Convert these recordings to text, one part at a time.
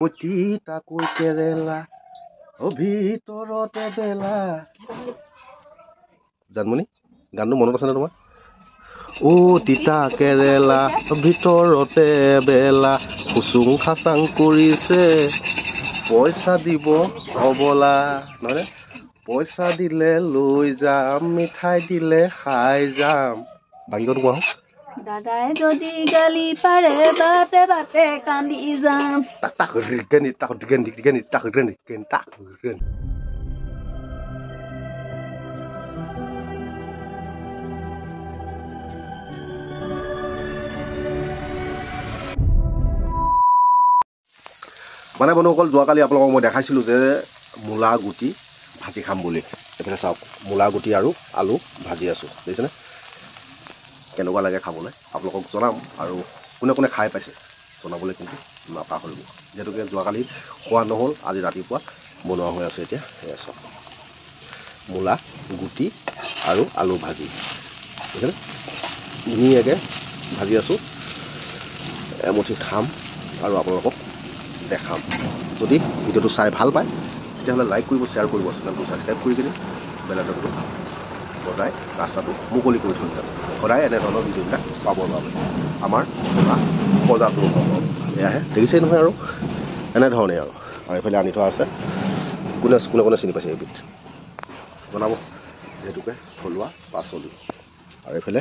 তিতাকৈ কেৰেলা ভিতৰতে বেলা জানমণি গানটো মনত আছেনে তোমাৰ তিতা কেৰেলা ভিতৰতে বেলা খুচুং খাচাং কৰিছে পইচা দিব অবলা নহয়নে পইচা দিলে লৈ যাম মিঠাই দিলে খাই যাম বাকীকণ কোৱা দাদাই যদি গালি পাৰে বাটে বাটে কান্দি যাম মানে বন্ধুসকল যোৱাকালি আপোনালোকক মই দেখাইছিলোঁ যে মূলা গুটি ভাজি খাম বুলি এইফালে চাওক মূলা গুটি আৰু আলু ভাজি আছোঁ দেখিছেনে কেনেকুৱা লাগে খাবলৈ আপোনালোকক জনাম আৰু কোনে কোনে খাই পাইছে জনাবলৈ কিন্তু নাপাহৰিব যিহেতুকে যোৱাকালি খোৱা নহ'ল আজি ৰাতিপুৱা বনোৱা হৈ আছে এতিয়া এয়া চাওক মূলা গুটি আৰু আলু ভাজি দেখিছেনে ধুনীয়াকৈ ভাজি আছোঁ এমুঠি খাম আৰু আপোনালোকক দেখাম যদি ভিডিঅ'টো চাই ভাল পায় তেতিয়াহ'লে লাইক কৰিব শ্বেয়াৰ কৰিব চেনেলটো ছাবস্ক্ৰাইব কৰি কিনে বেল আইকনটো বজাই ৰাস্তাটো মুকলি কৰি থৈ যাব সদায় এনেধৰণৰ ভিডিঅ'বিলাক পাবৰ বাবে আমাৰ বজাৰটো এয়াহে দেখিছেই নহয় আৰু এনেধৰণেই আৰু এইফালে আনি থোৱা আছে কোনে কোনে চিনি পাইছে এইবিধ জনাব যিহেতুকে থলুৱা পাচলি আৰু এইফালে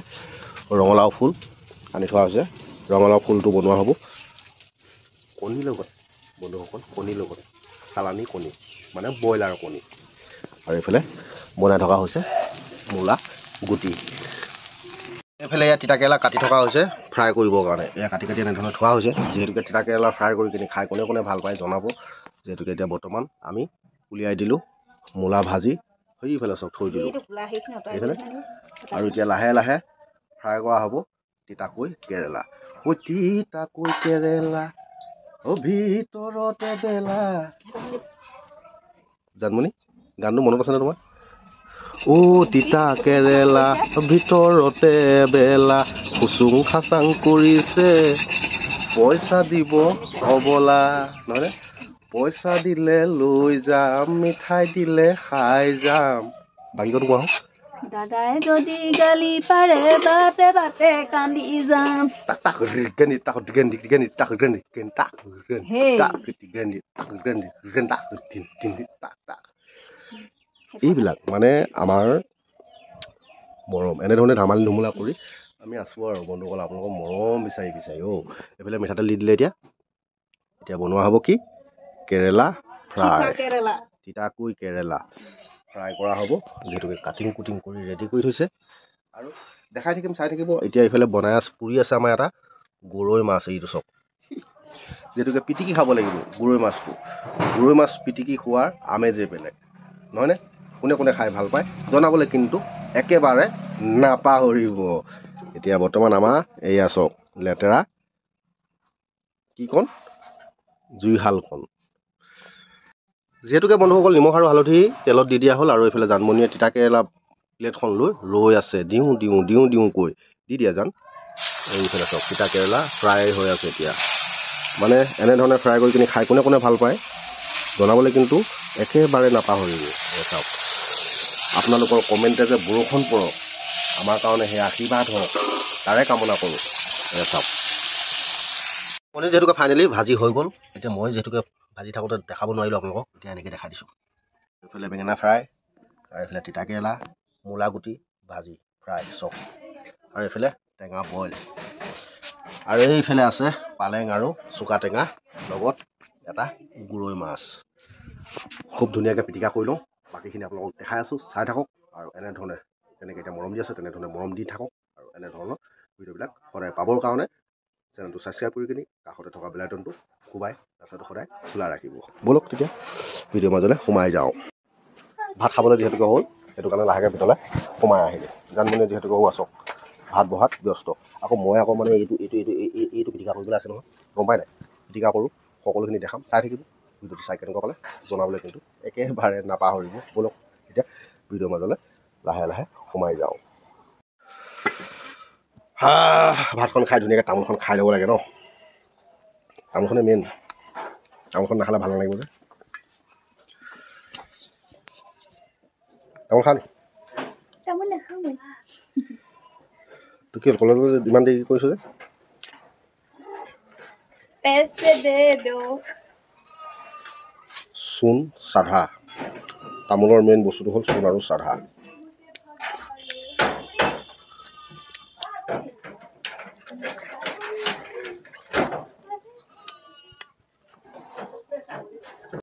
ৰঙালাও ফুল আনি থোৱা হৈছে ৰঙালাও ফুলটো বনোৱা হ'ব কণীৰ লগত বন্ধুসকল কণীৰ লগত চালানী কণী মানে ব্ৰইলাৰ কণী আৰু এইফালে বনাই থকা হৈছে মূলা গুটি এইফালে এয়া তিতাকেৰেলা কাটি থকা হৈছে ফ্ৰাই কৰিবৰ কাৰণে এয়া কাটি কাটি এনেধৰণে থোৱা হৈছে যিহেতুকে তিতাকেৰেলা ফ্ৰাই কৰি কিনি খাই কোনে কোনে ভাল পায় জনাব যিহেতুকে এতিয়া বৰ্তমান আমি উলিয়াই দিলোঁ মূলা ভাজি সেইফালে চব থৈ দিলোঁ আৰু এতিয়া লাহে লাহে ফ্ৰাই কৰা হ'ব তিতাকৈ কেৰেলা তিতাকৈ কেৰেলা ভিতৰতে বেলা জানমণি গানটো মনত আছেনে তোমাৰ তিতা কেৰেলা ভিতৰতে বেলা খুচুং খাচাং কৰিছে পইচা দিব অবলা নহয়নে পইচা দিলে লৈ যাম মিঠাই দিলে খাই যাম বাকীকণ কোৱা দাদাই যদি গালি পাৰে বাটে বাটে কান্দি যাম এইবিলাক মানে আমাৰ মৰম এনেধৰণে ধেমালি ধুমুলা কৰি আমি আছোঁ আৰু বন্ধুসকল আপোনালোকক মৰম বিচাৰি বিচাৰি এইফালে মিঠাতেল দি দিলে এতিয়া বনোৱা হ'ব কি কেৰেলা ফ্ৰাই তিতাকৈ কেৰেলা ফ্ৰাই কৰা হ'ব যিহেতুকে কাটিং কুটিং কৰি ৰেডি কৰি থৈছে আৰু দেখাই থাকিম চাই থাকিব এতিয়া এইফালে বনাই আছে পুৰি আছে আমাৰ এটা গৰৈ মাছ এইটো চব যিহেতুকে পিটিকি খাব লাগিব গৰৈ মাছটো গৰৈ মাছ পিটিকি খোৱাৰ আমেজেই বেলেগ নহয়নে কোনে কোনে খাই ভাল পায় জনাবলৈ কিন্তু একেবাৰে নাপাহৰিব এতিয়া বৰ্তমান আমাৰ এয়া চক লেতেৰা কি কণ জুইশালখন যিহেতুকে বন্ধুসকল নিমখ আৰু হালধি তেলত দি দিয়া হ'ল আৰু এইফালে জানমণিয়ে তিতাকেৰেলা প্লেটখন লৈ ৰৈ আছে দিওঁ দিওঁ দিওঁ দিওঁ কৈ দি দিয়া জান এইফালে চক তিতাকেৰেলা ফ্ৰাই হৈ আছে এতিয়া মানে এনেধৰণে ফ্ৰাই কৰি কিনি খাই কোনে কোনে ভাল পায় জনাবলৈ কিন্তু একেবাৰে নাপাহৰিব চাওক আপোনালোকৰ কমেণ্টে যে বৰষুণ পৰক আমাৰ কাৰণে সেই আশীৰ্বাদ হওক তাৰে কামনা কৰোঁ চাওক কণী যিহেতুকে ফাইনেলি ভাজি হৈ গ'ল এতিয়া মই যিহেতুকে ভাজি থাকোঁতে দেখাব নোৱাৰিলোঁ আপোনালোকক এতিয়া এনেকৈ দেখাই দিছোঁ এইফালে বেঙেনা ফ্ৰাই আৰু এইফালে তিতাকেৰেলা মূলা গুটি ভাজি ফ্ৰাই চব আৰু এইফালে টেঙা বইল আৰু এইফালে আছে পালেং আৰু চুকা টেঙা লগত এটা গৰৈ মাছ খুব ধুনীয়াকৈ পিটিকা কৰি লওঁ বাকীখিনি আপোনালোকক দেখাই আছোঁ চাই থাকক আৰু এনেধৰণে যেনেকৈ এতিয়া মৰম দি আছে তেনেধৰণে মৰম দি থাকক আৰু এনেধৰণৰ ভিডিঅ'বিলাক সদায় পাবৰ কাৰণে চেনেলটো ছাবস্ক্ৰাইব কৰি কিনি কাষতে থকা বেল আইকনটো কোবাই ৰাস্তাটো সদায় খোলা ৰাখিব ব'লক তেতিয়া ভিডিঅ'ৰ মাজলৈ সোমাই যাওঁ ভাত খাবলৈ যিহেতুকে হ'ল সেইটো কাৰণে লাহেকৈ ভিতৰলৈ সোমাই আহিলে জানমণিয়ে যিহেতুকে আছক ভাত বহাত ব্যস্ত আকৌ মই আকৌ মানে এইটো পিটিকা কৰিবলৈ আছে নহয় গম পাই নাই পিটিকা কৰোঁ সকলোখিনি দেখাম চাই থাকিব ভিডিঅ'টো চাই কেনেকুৱা পালে জনাবলৈ কিন্তু একেবাৰে নাপাহৰিব ব'লক এতিয়া ভিডিঅ'ৰ মাজলৈ লাহে লাহে সোমাই যাওঁ ভাতখন খাই ধুনীয়াকৈ তামোলখন খাই ল'ব লাগে ন তামোলখনে মেইন তামোলখন নাখালে ভাল নালাগিব যে তামোল খা নি তামোল নাখাওঁ মই তোৰ কি কলেজত ইমান দেৰি কৰিছ যে पैसे दे दो চূণ চাধা তামোলৰ মেইন বস্তুটো হ'ল চূণ আৰু চাধা